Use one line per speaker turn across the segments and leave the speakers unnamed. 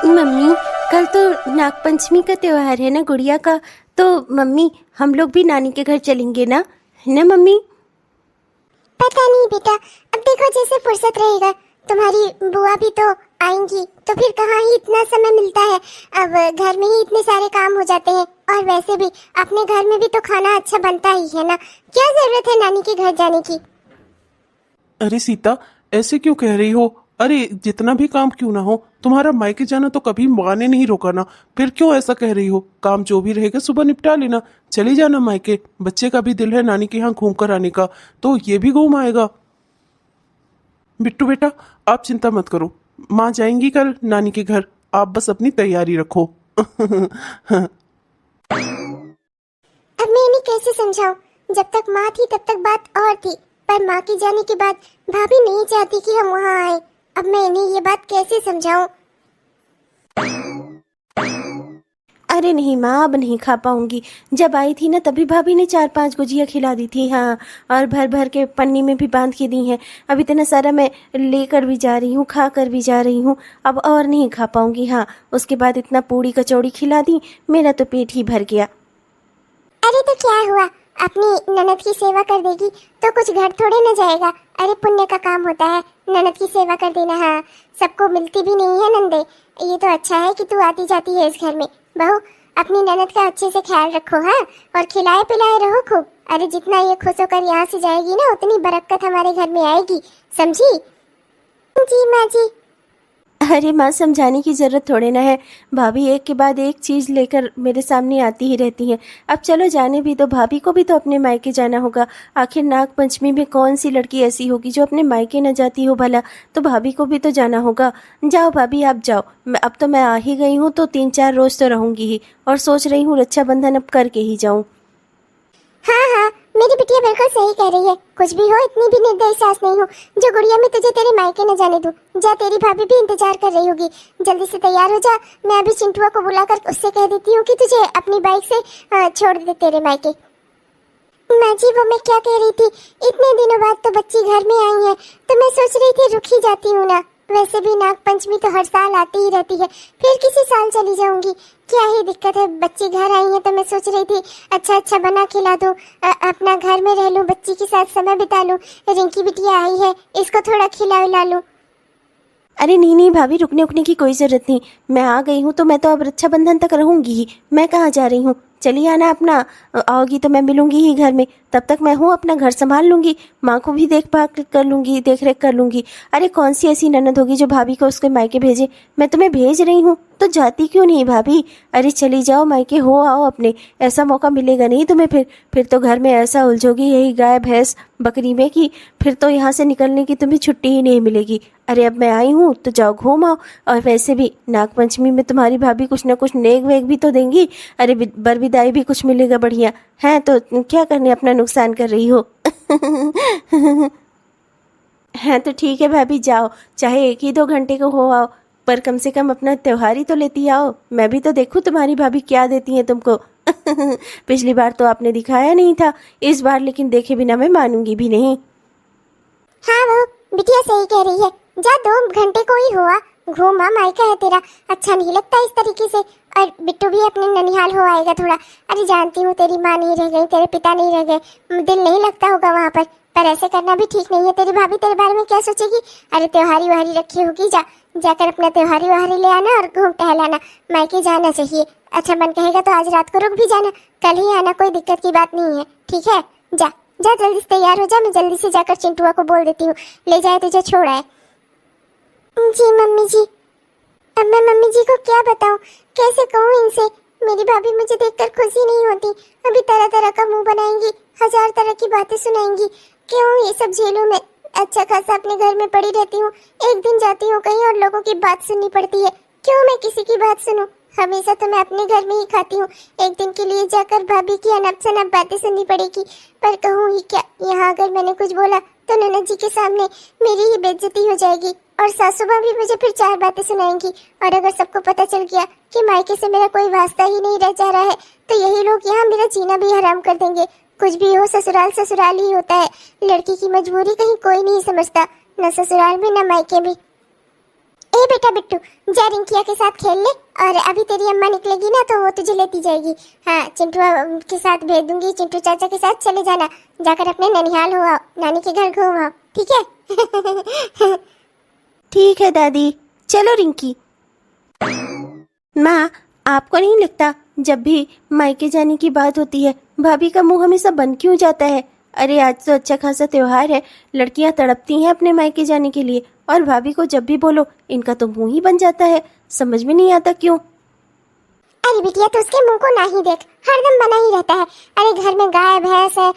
Mummy, कल तो नागपंचमी का त्योहार है ना गुड़िया का। तो मम्मी, हम लोग भी नानी के घर चलेंगे ना, है ना मम्मी?
पता नहीं बेटा, अब देखो जैसे फुर्सत रहेगा। तुम्हारी बुआ भी तो आएंगी, तो फिर कहाँ ही इतना समय मिलता है। अब घर में ही इतने सारे काम हो जाते हैं, और वैसे भी अपने घर में भी तो खाना अच्छा बनता ही है ना। क्या जरूरत है नानी के घर जाने की।
अरे सीता, ऐसे क्यों कह रही हो? अरे जितना भी काम क्यों ना हो, तुम्हारा मायके जाना तो कभी माँ ने नहीं रोका ना। फिर क्यों ऐसा कह रही हो? काम जो भी रहेगा सुबह निपटा लेना, चली जाना मायके। बच्चे का भी दिल है नानी के यहाँ घूम कर आने का, तो ये भी घूम आएगा। बिट्टू बेटा, आप चिंता मत करो, माँ जाएंगी कल नानी के घर, आप बस अपनी तैयारी रखो।
अब मैं इन्हें कैसे समझाऊं? जब तक माँ थी तब तक बात और थी, पर माँ के जाने के बाद भाभी नहीं चाहती कि हम वहाँ आए। अब मैं इन्हें ये बात कैसे समझाऊं?
अरे नहीं माँ, अब नहीं खा पाऊंगी। जब आई थी ना तभी भाभी ने 4-5 गुजिया खिला दी थी, हाँ, और भर भर के पन्नी में भी बांध के दी हैं। अब इतना सारा मैं लेकर भी जा रही हूँ, खा कर भी जा रही हूँ। अब और नहीं खा पाऊंगी। हाँ, उसके बाद इतना पूड़ी कचौड़ी खिला दी, मेरा तो पेट ही भर गया।
अरे तो क्या हुआ, अपनी ननद की सेवा कर देगी तो कुछ घर थोड़े न जाएगा। अरे पुण्य का काम होता है ननद की सेवा कर देना। हाँ, सबको मिलती भी नहीं है नंदे। ये तो अच्छा है कि तू आती जाती है इस घर में। बहू, अपनी ननद का अच्छे से ख्याल रखो, हाँ, और खिलाए पिलाए रहो खूब। अरे जितना ये खुश होकर यहाँ से जाएगी ना, उतनी बरकत हमारे घर में आएगी, समझी? जी माँ जी।
अरे माँ, समझाने की ज़रूरत थोड़े ना है। भाभी एक के बाद एक चीज़ लेकर मेरे सामने आती ही रहती हैं। अब चलो जाने भी दो, भाभी को भी तो अपने मायके जाना होगा। आखिर नाग पंचमी में कौन सी लड़की ऐसी होगी जो अपने मायके न जाती हो भला? तो भाभी को भी तो जाना होगा। जाओ भाभी, आप जाओ। अब तो मैं आ ही गई हूँ तो 3-4 रोज़ तो रहूँगी ही, और सोच रही हूँ रक्षाबंधन अब करके ही जाऊँ।
हाँ हाँ, मेरी बिटिया बिल्कुल सही कह रही है। कुछ भी हो, इतनी भी निर्दयी सास नहीं हो जो गुड़िया में तुझे तेरे मायके न जाने दूं। जा, तेरी भाभी भी इंतजार कर रही होगी। जल्दी से तैयार हो जा। मैं अभी चिंटुआ को बुलाकर उससे कह देती हूँ कि तुझे अपनी बाइक से छोड़ दे तेरे मायके। माँ जी, वो मैं क्या कह रही थी, इतने दिनों बाद तो बच्ची घर में आई है, तो मैं सोच रही थी रुक ही जाती हूँ ना। वैसे भी नाग पंचमी तो हर साल आती ही रहती है, फिर किसी साल चली जाऊंगी। क्या ही दिक्कत है, बच्ची घर आई है तो मैं सोच रही थी अच्छा अच्छा बना खिला दूं, अपना घर में रह लूं, बच्ची के साथ समय बिता लूं। रिंकी बिटिया आई है, इसको थोड़ा खिला विला लूं।
अरे नहीं नहीं भाभी, रुकने उकने की कोई ज़रूरत नहीं। मैं आ गई हूँ तो मैं तो अब रक्षाबंधन तक रहूँगी ही। मैं कहाँ जा रही हूँ? चलिए आना अपना। आओगी तो मैं मिलूंगी ही घर में। तब तक मैं हूँ, अपना घर संभाल लूंगी, माँ को भी देखभाल कर लूंगी, देख रेख कर लूंगी। अरे कौन सी ऐसी ननद होगी जो भाभी को उसके मायके भेजे? मैं तुम्हें भेज रही हूँ तो जाती क्यों नहीं भाभी? अरे चली जाओ, मायके हो आओ अपने। ऐसा मौका मिलेगा नहीं तुम्हें फिर तो घर में ऐसा उलझोगी यही गाय भैंस बकरी में कि फिर तो यहाँ से निकलने की तुम्हें छुट्टी ही नहीं मिलेगी। अरे अब मैं आई हूँ तो जाओ घूम आओ। और वैसे भी नागपंचमी में तुम्हारी भाभी कुछ ना कुछ नेक वेग भी तो देंगी। अरे बर विदाई भी कुछ मिलेगा बढ़िया है, तो क्या करने अपना नुकसान कर रही हो? है तो ठीक है भाभी, जाओ, चाहे 1 ही 2 घंटे को हो आओ, पर कम से कम अपना त्योहार ही तो लेती आओ। मैं भी तो देखूं तुम्हारी भाभी क्या देती है तुमको। पिछली बार तो आपने दिखाया नहीं था, इस बार लेकिन देखे बिना मैं मानूंगी भी नहीं।
हाँ वो बिटिया सही कह रही है। जा, 2 घंटे को ही हुआ, घूमा, मायका है तेरा। अच्छा नहीं लगता इस तरीके से। और बिट्टू भी अपने ननिहाल हो आएगा थोड़ा। अरे जानती हूँ तेरी माँ नहीं रह गई, तेरे पिता नहीं रह गए, दिल नहीं लगता होगा वहाँ पर ऐसे करना भी ठीक नहीं है। तेरी भाभी तेरे बारे में क्या सोचेगी? अरे त्योहारी वहारी रखी होगी, जा जाकर अपना त्योहारी वहारी ले आना और घूम टहलाना। मायके जाना चाहिए। अच्छा मन कहेगा तो आज रात को रुक भी जाना, कल ही आना, कोई दिक्कत की बात नहीं है, ठीक है? जा जा, जल्दी से तैयार हो जा। मैं जल्दी से जाकर चिंटुआ को बोल देती हूँ ले जाए तुझे, छोड़ आए। जी मम्मी जी। अब मैं मम्मी जी को क्या बताऊं, कैसे कहूं इनसे? मेरी भाभी मुझे देखकर खुशी नहीं होती, अभी तरह तरह का मुंह बनाएंगी, 1000 तरह की बातें सुनाएंगी। क्यों ये सब झेलूं मैं? अच्छा खासा अपने घर में पड़ी रहती हूँ, एक दिन जाती हूँ कहीं और लोगों की बात सुननी पड़ती है। क्यों मैं किसी की बात सुनूं? हमेशा तो मैं अपने घर में ही खाती हूँ, एक दिन के लिए जाकर भाभी की अनप शनप बातें सुननी पड़ेगी। पर कहूँ ही क्या, यहाँ अगर मैंने कुछ बोला तो ननद जी के सामने मेरी ही बेइज्जती हो जाएगी, और सासू माँ भी मुझे फिर 4 बातें सुनाएंगी। और अगर सबको पता चल गया कि मायके से मेरा कोई वास्ता ही नहीं रह जा रहा है, तो यही लोग यहाँ मेरा जीना भी हराम कर देंगे। कुछ भी हो, ससुराल ससुराल ही होता है। लड़की की मजबूरी कहीं कोई नहीं समझता, न ससुराल में न मायके भी। ए बेटा बिट्टू, जा रिंकिया के साथ खेल ले, और अभी तेरी अम्मा निकलेगी ना तो वो तुझे लेती जाएगी। हाँ, चिंटू के साथ भेज दूंगी, चिंटू चाचा के साथ चले जाना, जाकर अपने ननिहाल हो आओ, नानी के घर घूम आओ, ठीक है?
ठीक है दादी, चलो रिंकी। माँ, आपको नहीं लगता जब भी मायके जाने की बात होती है भाभी का मुंह हमेशा बंद क्यों जाता है? अरे आज तो अच्छा खासा त्योहार है, लड़कियां तड़पती हैं अपने मायके जाने के लिए, और भाभी को जब भी बोलो इनका तो मुंह ही बन जाता है। समझ में नहीं आता क्यों।
अरे बिटिया, तो उसके मुंह को ना ही देख, हरदम बना ही रहता है। अरे घर में गाय भैंस है,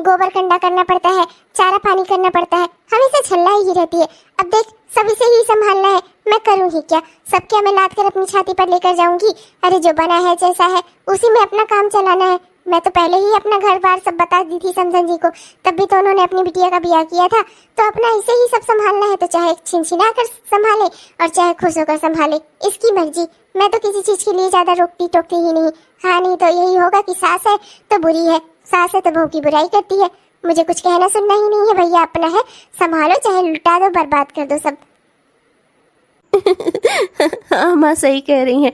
गोबर कंडा करना पड़ता है, चारा पानी करना पड़ता है, हमेशा झल्ला ही रहती है। अब देख, सब इसे ही संभालना है, मैं करूँ ही क्या? सब क्या मैं लाद कर अपनी छाती पर लेकर जाऊंगी? अरे जो बना है जैसा है उसी में अपना काम चलाना है। मैं तो पहले ही अपना घर बार सब बता दी थी समझन जी को, तब भी तो उन्होंने अपनी बिटिया का ब्याह किया था। तो अपना इसे ही सब संभालना है, तो चाहे छिनछिना कर संभाले और चाहे खुश होकर संभाले, इसकी मर्जी। मैं तो किसी चीज के लिए ज्यादा रोकती टोकती ही नहीं। हाँ, नहीं तो यही होगा कि सास है तो बुरी है, सास है तो बहू की बुराई करती है। मुझे कुछ कहना सुनना ही नहीं है भैया, अपना है संभालो, चाहे लुटा दो, बर्बाद कर दो सब।
हाँ माँ, सही कह रही हैं।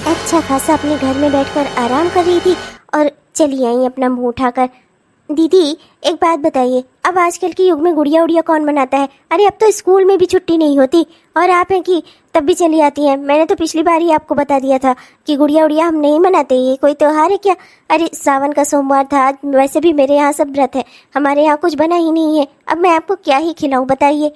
अच्छा खासा अपने घर में बैठकर आराम कर रही थी और चली आई अपना मुंह उठाकर। दीदी एक बात बताइए, अब आजकल के युग में गुड़िया उड़िया कौन मनाता है? अरे अब तो स्कूल में भी छुट्टी नहीं होती, और आप हैं कि तब भी चली आती हैं। मैंने तो पिछली बार ही आपको बता दिया था कि गुड़िया उड़िया हम नहीं मनाते, ये कोई त्योहार है क्या? अरे सावन का सोमवार था, वैसे भी मेरे यहाँ सब व्रत है, हमारे यहाँ कुछ बना ही नहीं है। अब मैं आपको क्या ही खिलाऊं बताइए?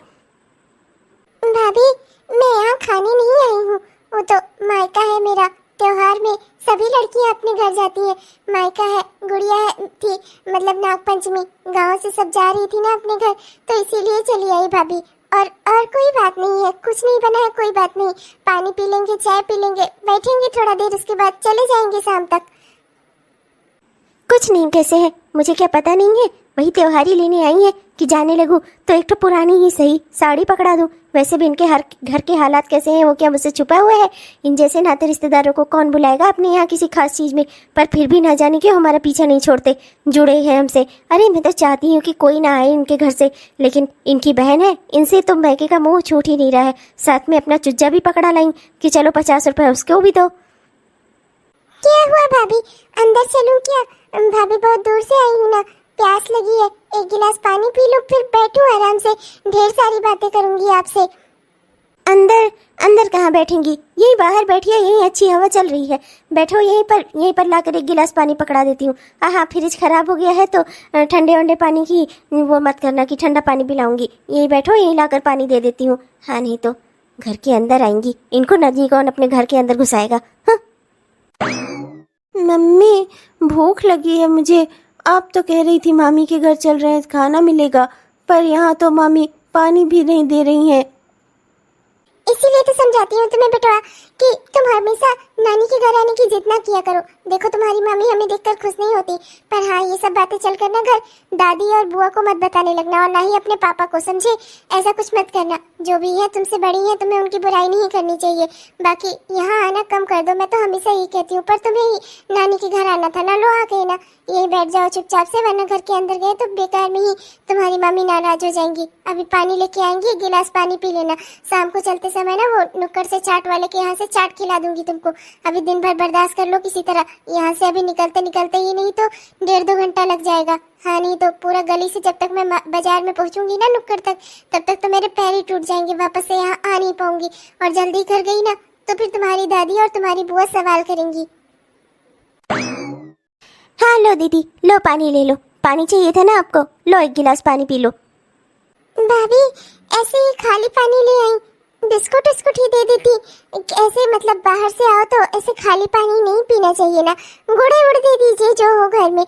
भाभी, मैं यहाँ खाने नहीं आई हूँ, वो तो मायका है मेरा। त्योहार में सभी लड़कियां अपने घर जाती हैं, मायका है, गुड़िया है थी, मतलब नाग पंचमी, गांव से सब जा रही थी ना अपने घर, तो इसीलिए चली आई भाभी। और कोई बात नहीं है, कुछ नहीं बना है, कोई बात नहीं, पानी पी लेंगे, चाय पी लेंगे, बैठेंगे थोड़ा देर, उसके बाद चले जाएंगे शाम तक। कुछ नहीं कैसे है, मुझे क्या पता नहीं है? वही त्योहारी लेने आई है कि जाने लगूं तो एक तो पुरानी ही सही साड़ी पकड़ा दूं। वैसे भी इनके हर घर के हालात कैसे हैं वो क्या मुझसे छुपा हुआ है? इन जैसे नाते रिश्तेदारों को कौन बुलाएगा अपने यहाँ किसी खास चीज में? पर फिर भी ना जाने क्यों हमारा पीछा नहीं छोड़ते, जुड़े हैं हमसे। अरे मैं तो चाहती हूँ कि कोई ना आए इनके घर से, लेकिन इनकी बहन है, इनसे तो मैके का मुँह छूट ही नहीं रहा है। साथ में अपना चुज्जा भी पकड़ा लाई कि चलो 50 रुपये उसको भी दो। क्या हुआ भाभी, अंदर चलूं क्या? भाभी बहुत दूर से आई हूँ ना, प्यास लगी है, एक गिलास पानी पी लूं, फिर बैठूं आराम से, ढेर सारी बातें करूंगी आपसे। अंदर अंदर कहाँ बैठेंगी? यही बाहर बैठिए, यही अच्छी हवा चल रही है, बैठो यहीं पर लाकर एक गिलास पानी पकड़ा देती हूँ। हाँ, फ्रिज खराब हो गया है तो ठंडे वंडे पानी की वो मत करना कि ठंडा पानी पिलाऊंगी। यहीं बैठो, यहीं लाकर पानी दे देती हूँ। हाँ, नहीं तो घर के अंदर आएंगी, इनको नदी कौन अपने घर के अंदर घुसाएगा? हाँ।
मम्मी, भूख लगी है मुझे। आप तो कह रही थी मामी के घर चल रहे हैं, खाना मिलेगा, पर यहाँ तो मामी पानी भी नहीं दे रही हैं।
इसीलिए तो समझाती हूँ तुम्हें बेटा कि तुम हमेशा नानी के घर आने की जिद ना किया करो। देखो तुम्हारी मामी हमें देखकर खुश नहीं होती, पर हाँ ये सब बातें चल कर ना घर दादी और बुआ को मत बताने लगना, और ना ही अपने पापा को, समझे? ऐसा कुछ मत करना। जो भी है तुमसे बड़ी है, तुम्हें उनकी बुराई नहीं करनी चाहिए। बाकी यहाँ आना कम कर दो, मैं तो हमेशा यही कहती हूँ, पर तुम्हें ही नानी के घर आना था ना, लो आ गए ना, यही बैठ जाओ चुपचाप से, वरना घर के अंदर गए तो बेकार में ही तुम्हारी मामी नाराज हो जाएंगी। अभी पानी लेके आएंगी, एक गिलास पानी पी लेना। शाम को चलते समय ना वो नुक्कड़ से चाट वाले के यहाँ से चाट खिला दूंगी तुमको। अभी दिन भर बर्दाश्त कर लो किसी तरह, यहाँ से अभी निकलते निकलते ही नहीं तो 1.5-2 घंटा लग जाएगा। हाँ, नहीं तो पूरा गली से जब तक मैं बाजार में पहुँचूंगी ना नुक्कड़ तक, तब तक तो मेरे पैर ही टूट जाएंगे, वापस से यहाँ आ नहीं पाऊंगी। और जल्दी घर गई ना तो फिर तुम्हारी दादी और तुम्हारी बुआ सवाल करेंगी। हाँ लो दीदी, लो पानी ले लो, पानी चाहिए था ना आपको, लो एक गिलास पानी पी लो। भाभी ऐसे ही खाली पानी ले आई, बिस्कुट ही दे देती। ऐसे मतलब बाहर से आओ तो ऐसे खाली पानी नहीं पीना चाहिए ना, गुड़ दे दीजिए जो हो घर में,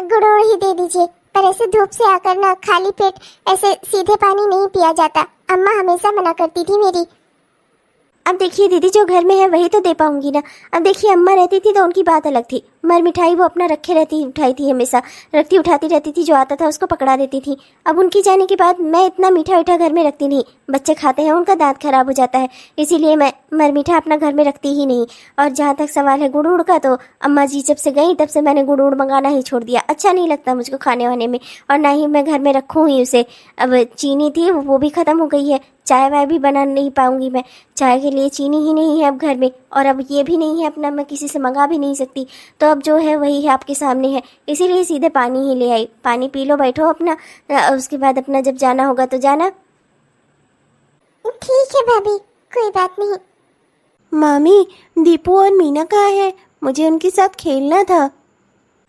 गुड़ ही दे दीजिए। पर ऐसे धूप से आकर ना खाली पेट ऐसे सीधे पानी नहीं पिया जाता, अम्मा हमेशा मना करती थी मेरी। अब देखिए दीदी, जो घर में है वही तो दे पाऊंगी ना। अब देखिए अम्मा रहती थी तो उनकी बात अलग थी, मर मिठाई वो अपना रखे रहती उठाई थी, हमेशा रखती उठाती रहती थी, जो आता था उसको पकड़ा देती थी। अब उनकी जाने के बाद मैं इतना मीठा मीठा घर में रखती नहीं, बच्चे खाते हैं उनका दांत खराब हो जाता है, इसीलिए मैं मर मीठा अपना घर में रखती ही नहीं। और जहाँ तक सवाल है गुड़ उड़ का, तो अम्मा जी जब से गई तब से मैंने गुड़ उड़ मंगाना ही छोड़ दिया, अच्छा नहीं लगता मुझको खाने वाने में, और ना ही मैं घर में रखूँ ही उसे। अब चीनी थी वो भी ख़त्म हो गई है, चाय वाय भी बना नहीं पाऊंगी मैं, चाय के लिए चीनी ही नहीं है अब घर में, और अब ये भी नहीं है अपना, मैं किसी से मंगा भी नहीं सकती, तो अब जो है वही है आपके सामने है, इसीलिए सीधे पानी ही ले आई। पानी पी लो, बैठो अपना, उसके बाद अपना जब जाना होगा तो जाना। ठीक है भाभी, कोई बात नहीं।
मामी, दीपू और मीना कहाँ है? मुझे उनके साथ खेलना था।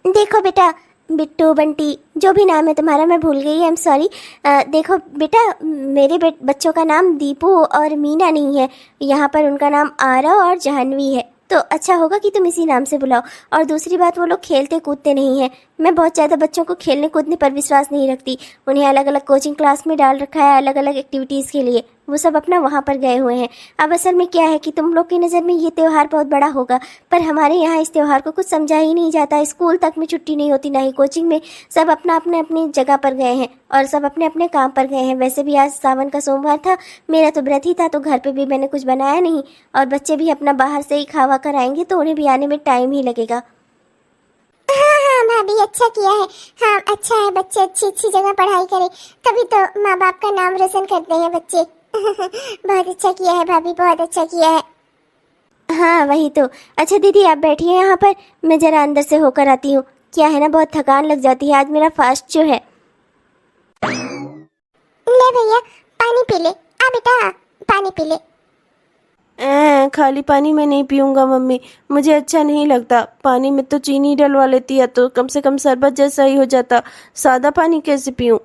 देखो बेटा, बिट्टू बंटी जो भी नाम है तुम्हारा, मैं भूल गई, आई एम सॉरी। देखो बेटा, मेरे बच्चों का नाम दीपू और मीना नहीं है, यहाँ पर उनका नाम आरव और जाह्नवी है, तो अच्छा होगा कि तुम इसी नाम से बुलाओ। और दूसरी बात, वो लोग खेलते कूदते नहीं हैं, मैं बहुत ज़्यादा बच्चों को खेलने कूदने पर विश्वास नहीं रखती, उन्हें अलग अलग कोचिंग क्लास में डाल रखा है अलग अलग एक्टिविटीज़ के लिए, वो सब अपना वहाँ पर गए हुए हैं। अब असल में क्या है कि तुम लोग की नज़र में ये त्यौहार बहुत बड़ा होगा, पर हमारे यहाँ इस त्यौहार को कुछ समझा ही नहीं जाता, स्कूल तक में छुट्टी नहीं होती, ना ही कोचिंग में, सब अपना अपने अपनी जगह पर गए हैं और सब अपने अपने काम पर गए हैं। वैसे भी आज सावन का सोमवार था, मेरा तो व्रत ही था, तो घर पे भी मैंने कुछ बनाया नहीं, और बच्चे भी अपना बाहर से ही खावा कर आएंगे, तो उन्हें भी आने में टाइम ही लगेगा। हाँ हाँ भाभी, अच्छा किया है। हाँ अच्छा है, बच्चे अच्छी अच्छी जगह पढ़ाई करें, तभी तो माँ बाप का नाम रोशन करते हैं बच्चे। बहुत अच्छा किया है भाभी, बहुत अच्छा किया है।
हाँ वही तो। अच्छा दीदी आप बैठिए यहाँ पर, मैं ज़रा अंदर से होकर आती हूँ, क्या है ना बहुत थकान लग जाती है, आज मेरा फास्ट जो है।
ले भैया पानी पी ले, आ बेटा पानी पी ले।
खाली पानी मैं नहीं पीऊँगा मम्मी, मुझे अच्छा नहीं लगता, पानी में तो चीनी डलवा लेती है तो कम से कम शरबत जैसा ही हो जाता, सादा पानी कैसे पीऊँ?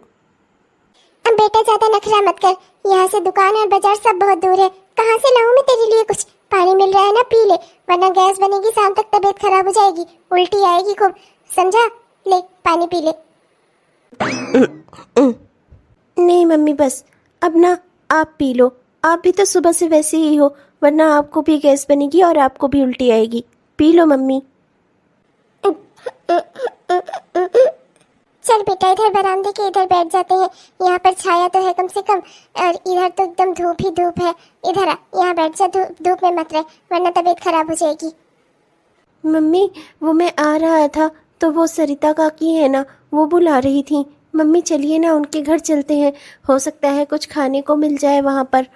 अब बेटा ज्यादा नखरा मत कर, यहाँ से दुकान और बाजार सब बहुत दूर है, कहाँ से लाऊं मैं तेरे लिए कुछ? पानी मिल रहा है ना, पी ले, वरना गैस बनेगी, शाम तक तबीयत खराब हो जाएगी, उल्टी आएगी खूब, समझा? ले पानी पी ले।
नहीं मम्मी बस, अब ना आप पी लो, आप भी तो सुबह से वैसे ही हो, वरना आपको भी गैस बनेगी और आपको भी उल्टी आएगी, पी लो मम्मी।
चल बेटा इधर बरामदे के इधर बैठ जाते हैं, यहाँ पर छाया तो है कम से कम, और इधर तो एकदम धूप ही धूप है, इधर आ, यहाँ बैठ जा, धूप में मत रह वरना तबीयत खराब हो जाएगी।
मम्मी वो मैं आ रहा था तो वो सरिता काकी है ना, वो बुला रही थी, मम्मी चलिए ना उनके घर चलते हैं, हो सकता है कुछ खाने को मिल जाए वहाँ पर।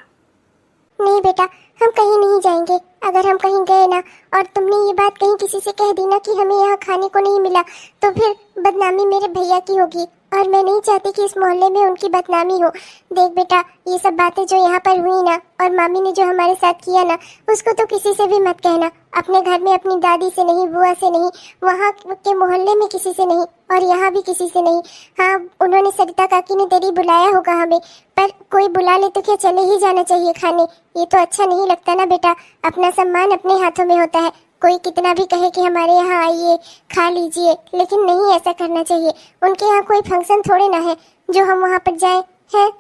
नहीं बेटा, हम कहीं नहीं जाएंगे, अगर हम कहीं गए ना और तुमने ये बात कहीं किसी से कह दी ना कि हमें यहाँ खाने को नहीं मिला, तो फिर बदनामी मेरे भैया की होगी, और मैं नहीं चाहती कि इस मोहल्ले में उनकी बदनामी हो। देख बेटा, ये सब बातें जो यहाँ पर हुई ना, और मामी ने जो हमारे साथ किया ना, उसको तो किसी से भी मत कहना, अपने घर में अपनी दादी से नहीं, बुआ से नहीं, वहाँ के मोहल्ले में किसी से नहीं, और यहाँ भी किसी से नहीं। हाँ उन्होंने सरिता काकी ने तेरी बुलाया होगा हमें, पर कोई बुला ले तो क्या चले ही जाना चाहिए खाने? ये तो अच्छा नहीं लगता ना बेटा, अपना सम्मान अपने हाथों में होता है, कोई कितना भी कहे कि हमारे यहाँ आइए खा लीजिए, लेकिन नहीं ऐसा करना चाहिए। उनके यहाँ कोई फंक्शन थोड़े ना है जो हम वहाँ पर जाएं, हैं?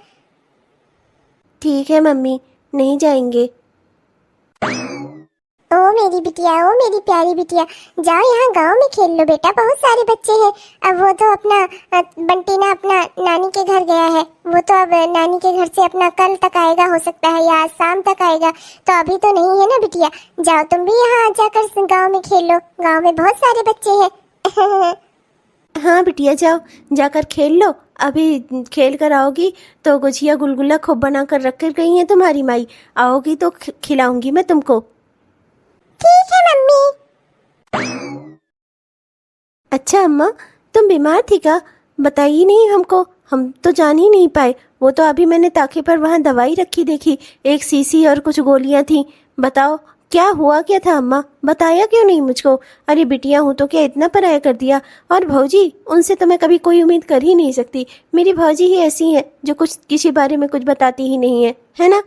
ठीक है मम्मी, नहीं जाएंगे।
ओ मेरी बिटिया, ओ मेरी प्यारी बिटिया, जाओ यहाँ गांव में खेल लो बेटा, बहुत सारे बच्चे हैं। अब वो तो अपना बंटी ना अपना नानी के घर गया है, वो तो अब नानी के घर से अपना कल तक आएगा, हो सकता है या आज शाम तक आएगा, तो अभी तो नहीं है ना बिटिया। जाओ तुम भी यहाँ जाकर गांव में खेल लो, गांव में बहुत सारे बच्चे हैं।
हाँ बिटिया जाओ, जाकर खेल लो, अभी खेल कर आओगी तो गुजिया गुलगुला खूब बना कर रख कर गई है तुम्हारी माई, आओगी तो खिलाऊंगी मैं तुमको।
ठीक है मम्मी।
अच्छा अम्मा, तुम बीमार थी क्या? बताइए नहीं हमको, हम तो जान ही नहीं पाए। वो तो अभी मैंने ताके पर वहाँ दवाई रखी देखी, एक शीशी और कुछ गोलियां थी। बताओ क्या हुआ, क्या था अम्मा? बताया क्यों नहीं मुझको? अरे बिटिया हूँ तो क्या इतना पराया कर दिया? और भौजी, उनसे तो मैं कभी कोई उम्मीद कर ही नहीं सकती, मेरी भौजी ही ऐसी है जो कुछ किसी बारे में कुछ बताती ही नहीं है ना?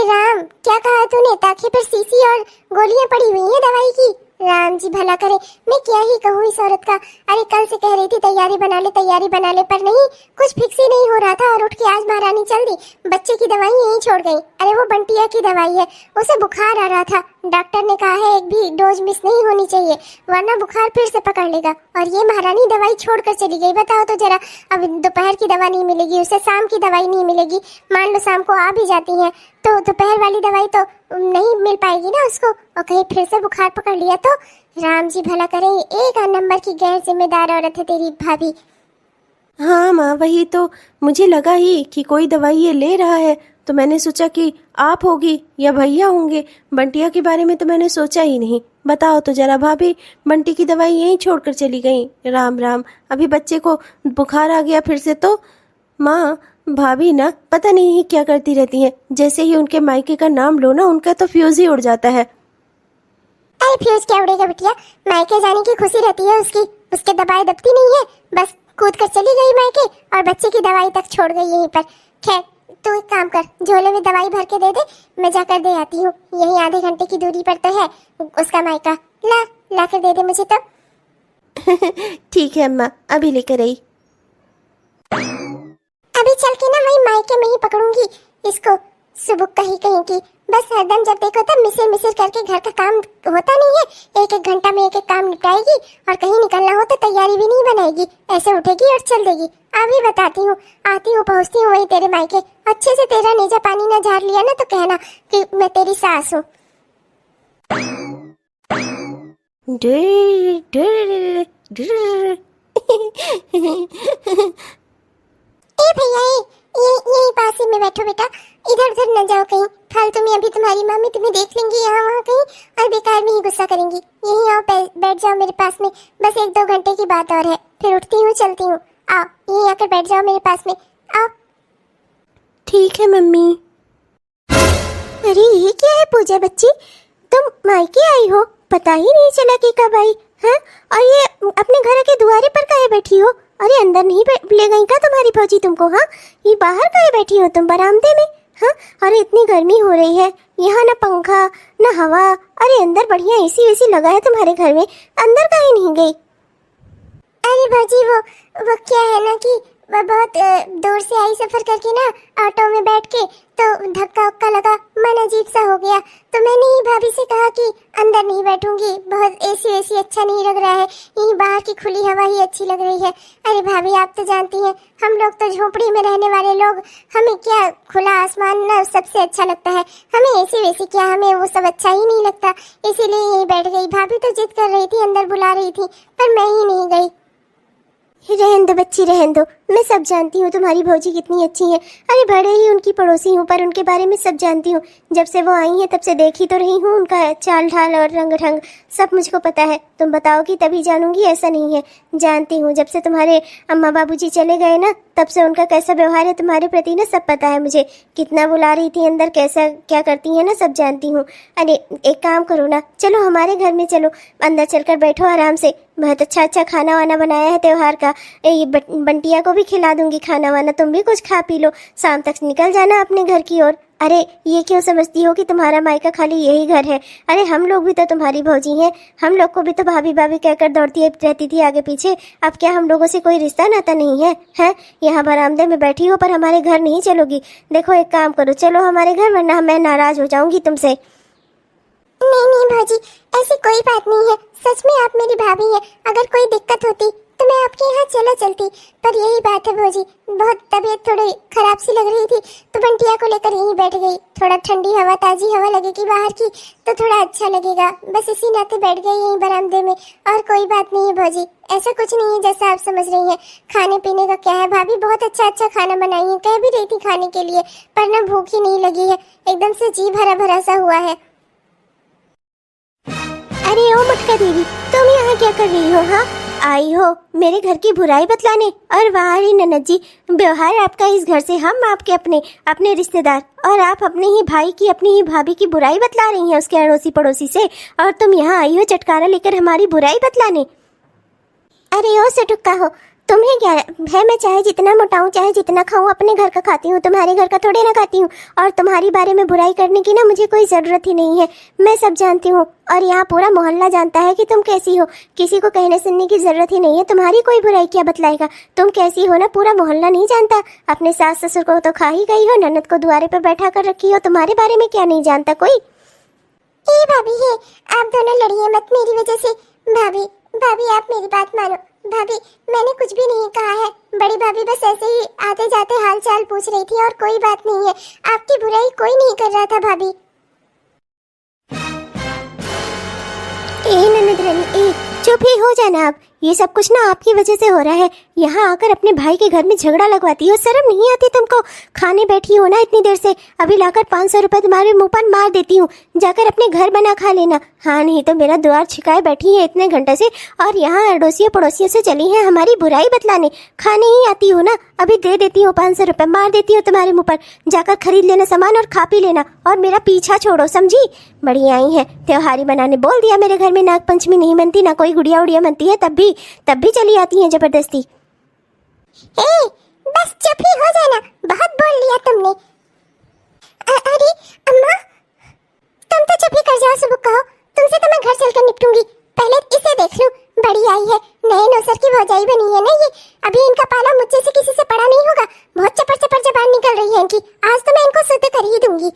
राम, क्या कहा तूने? ताकि पर शीशी और गोलियां पड़ी हुई हैं दवाई की। राम जी भला करे, मैं क्या ही कहूँ इस औरत का। अरे कल से कह रही थी तैयारी बना ले, तैयारी बना ले, पर नहीं, कुछ फिक्स ही नहीं हो रहा था, और उठ के आज महारानी चल दी, बच्चे की दवाई यहीं छोड़ गई। अरे वो बंटिया की दवाई है, उसे बुखार आ रहा था, डॉक्टर ने कहा है एक भी डोज मिस नहीं होनी चाहिए, वरना बुखार फिर से पकड़ लेगा। और ये महारानी दवाई छोड़कर चली गई, बताओ तो जरा। अब दोपहर की दवा नहीं मिलेगी उसे, शाम की दवाई नहीं मिलेगी। मान लो शाम को आ भी जाती है तो दोपहर वाली दवाई तो नहीं मिल पाएगी ना उसको, और कहीं फिर से बुखार पकड़ लिया तो। राम जी भला करे, एक नंबर की गैर जिम्मेदार औरत है तेरी भाभी।
हाँ माँ, वही तो मुझे लगा ही कि कोई दवाई ये ले रहा है, तो मैंने सोचा कि आप होगी या भैया होंगे। बंटिया के बारे में तो मैंने सोचा ही नहीं। बताओ तो जरा भाभी, बंटी की दवाई यहीं छोड़कर चली गई। राम राम, अभी बच्चे को बुखार आ गया फिर से तो। माँ, भाभी ना पता नहीं क्या करती रहती हैं, जैसे ही उनके मायके का नाम लो ना उनका तो फ्यूज ही उड़ जाता है।
अरे फ्यूज क्या उड़ेगा बिटिया, मायके जाने की खुशी रहती है उसकी, उसके दबाए दबती नहीं है, बस कूद कर चली गई मायके और बच्चे की दवाई तक छोड़ गई यहीं पर। खैर तू एक काम कर, झोले में दवाई भर के दे दे, मैं जाकर दे आती हूँ। यही आधे घंटे की दूरी पर तो है उसका मायका। ला कर दे दे मुझे तो।
ठीक है अम्मा, अभी लेकर आई।
अभी चल के ना वही मायके में ही पकड़ूंगी इसको, सुबुक कहीं कहीं की। बस हरदम जब देखो तब मिसिर मिसिर करके घर का काम होता नहीं है। एक एक घंटा में एक एक काम निपटाएगी और कहीं निकलना हो तो तैयारी भी नहीं बनाएगी, ऐसे उठेगी और चल देगी। अभी बताती हूँ, आती हूँ पहुँचती हूँ वही तेरे मायके। अच्छे से तेरा नेजा पानी ना झाड़ लिया ना तो कहना कि मैं तेरी सास हूँ। ए भैया, ये यही पास ही में बैठो बेटा, इधर उधर न जाओ कहीं फालतू में। अभी तुम्हारी मम्मी तुम्हें देख लेंगी यहाँ वहाँ कहीं और बेकार में ही गुस्सा करेंगी। यहीं आओ, बैठ जाओ मेरे पास में, बस 1-2 घंटे की बात और है, फिर उठती हूँ चलती हूँ। आओ यहीं आकर बैठ जाओ मेरे पास में, आओ।
ठीक है मम्मी।
अरे ये क्या है पूजा बच्ची, तुम मायके आई हो, पता ही नहीं चला कि कब आई है। और ये अपने घर के द्वारे पर काहे बैठी हो? अरे अंदर नहीं ले गई क्या तुम्हारी फौजी तुमको? हाँ, ये बाहर काहे बैठी हो तुम बरामदे में? हाँ, अरे इतनी गर्मी हो रही है, यहाँ ना पंखा ना हवा। अरे अंदर बढ़िया एसी वेसी लगा है तुम्हारे घर में, अंदर काहे नहीं गई? अरे भाजी वो क्या है ना कि बहुत दूर से आई सफर करके ना, ऑटो में बैठ के तो धक्का उक्का लगा, मन अजीब सा हो गया। तो मैंने ही भाभी से कहा कि अंदर नहीं बैठूंगी, बहुत एसी वेसी अच्छा नहीं लग रहा है, यहीं बाहर की खुली हवा ही अच्छी लग रही है। अरे भाभी आप तो जानती हैं, हम लोग तो झोपड़ी में रहने वाले लोग, हमें क्या खुला आसमान ना सबसे अच्छा लगता है, हमें एसी वेसी क्या, हमें वो सब अच्छा ही नहीं लगता, इसीलिए यहीं बैठ गई। भाभी तो जिद कर रही थी, अंदर बुला रही थी, पर मैं ही नहीं गई। रहन दो बच्ची रहन दो, मैं सब जानती हूँ तुम्हारी भौजी कितनी अच्छी है। अरे बड़े ही उनकी पड़ोसी हूँ पर उनके बारे में सब जानती हूँ। जब से वो आई हैं तब से देखी तो रही हूँ, उनका चाल ढाल और रंग ढंग सब मुझको पता है। तुम बताओगी तभी जानूंगी, ऐसा नहीं है, जानती हूँ। जब से तुम्हारे अम्मा बाबूजी चले गए ना तब से उनका कैसा व्यवहार है तुम्हारे प्रति ना सब पता है मुझे। कितना बुला रही थी अंदर, कैसा क्या करती है ना सब जानती हूँ। अरे एक काम करो ना, चलो हमारे घर में चलो, अंदर चलकर बैठो आराम से, बहुत अच्छा अच्छा खाना वाना बनाया है त्योहार का। ये बंटिया को भी खिला दूंगी खाना वाना, तुम भी कुछ खा पी लो, शाम तक निकल जाना अपने घर की ओर। अरे ये क्यों समझती हो कि तुम्हारा मायका खाली यही घर है? अरे हम लोग भी तो तुम्हारी भौजी हैं, हम लोग को भी तो भाभी भाभी कहकर दौड़ती रहती थी आगे पीछे। अब क्या हम लोगों से कोई रिश्ता नाता नहीं है? हैं, यहाँ बरामदे में बैठी हो पर हमारे घर नहीं चलोगी? देखो एक काम करो, चलो हमारे घर, वरना मैं नाराज हो जाऊंगी तुमसे। नहीं भौजी, ऐसी कोई बात नहीं है, सच में आप मेरी भाभी है। अगर कोई दिक्कत होती तो मैं आपके यहाँ चला चलती, पर यही बात है भौजी, बहुत तबीयत थोड़ी खराब सी लग रही थी तो बंटिया को लेकर यहीं बैठ गई। थोड़ा ठंडी हवा ताजी हवा लगेगी बाहर की तो थोड़ा अच्छा लगेगा, बस इसी नाते बैठ गई यहीं बरामदे में, और कोई बात नहीं है भौजी। ऐसा कुछ नहीं है जैसा आप समझ रही हैं। खाने पीने का क्या है, भाभी बहुत अच्छा अच्छा खाना बनाई है, कह भी रही थी खाने के लिए, पर ना भूख ही नहीं लगी है, एकदम से जी भरा भरा सा हुआ है। अरे ओ मटका देवी, तुम यहाँ क्या कर रही हो? हाँ, आई हो मेरे घर की बुराई बतलाने? और वाह रे ननद जी, व्यवहार आपका इस घर से, हम आपके अपने रिश्तेदार, और आप अपने ही भाई की, अपनी ही भाभी की बुराई बतला रही हैं उसके अड़ोसी पड़ोसी से, और तुम यहाँ आई हो चटकारा लेकर हमारी बुराई बतलाने। अरे ओ सटुक्का हो, तुम्हें क्या है, मैं चाहे जितना मोटाऊं चाहे जितना खाऊं अपने घर का खाती हूँ, तुम्हारे घर का थोड़े ना खाती हूँ। और तुम्हारी बारे में बुराई करने की ना मुझे कोई ज़रूरत ही नहीं है, मैं सब जानती हूँ, और यहाँ पूरा मोहल्ला जानता है कि तुम कैसी हो, किसी को कहने सुनने की ज़रूरत ही नहीं है। तुम्हारी कोई बुराई क्या बतलाएगा, तुम कैसी हो ना पूरा मोहल्ला नहीं जानता। अपने सास ससुर को तो खा ही गई हो, ननद को द्वारे पर बैठा कर रखी हो, तुम्हारे बारे में क्या नहीं जानता कोई? ए भाभी है, आप दोनों लड़िए मत मेरी वजह से। भाभी भाभी आप मेरी बात मानो। भाभी मैंने कुछ भी नहीं कहा है। बड़ी भाभी बस ऐसे ही आते जाते हाल चाल पूछ रही थी और कोई बात नहीं है। आपकी बुराई कोई नहीं कर रहा था भाभी।
ननद रानी, चुप ही हो जाना आप। ये सब कुछ ना आपकी वजह से हो रहा है। यहाँ आकर अपने भाई के घर में झगड़ा लगवाती हो, शर्म नहीं आती तुमको? खाने बैठी हो ना इतनी देर से, अभी लाकर 500 रुपए तुम्हारे मुंह पर मार देती हूँ, जाकर अपने घर बना खा लेना। हाँ, नहीं तो मेरा द्वार छिकाए बैठी है इतने घंटे से, और यहाँ अड़ोसियों पड़ोसियों से चली है हमारी बुराई बतलाने। खाने ही आती हो ना, अभी दे देती हूँ 500 रुपए, मार देती हूँ तुम्हारे मुँह पर। जाकर खरीद लेना सामान और खा पी लेना, और मेरा पीछा छोड़ो, समझी? बड़ी आई है त्योहारी बनाने। बोल दिया मेरे घर में नाग पंचमी नहीं बनती, ना कोई गुड़िया उड़िया बनती है, तब भी चली आती हैं जबरदस्ती।
बस चुप ही हो जाना, बहुत बोल लिया तुमने। अरे अम्मा, तुम तो चुप ही कर जाओ। सुबह कहो, तुमसे तो मैं घर चलकर निपटूंगी। पहले इसे देख लूं, बड़ी आई है, नए नौसर की भौजाई बनी है ना ये। अभी इनका पाला मुझसे से किसी से पड़ा नहीं होगा। बहुत चपर चपर जबान निकल रही है इनकी। आज तो मैं इनको शुद्ध कर ही दूंगी।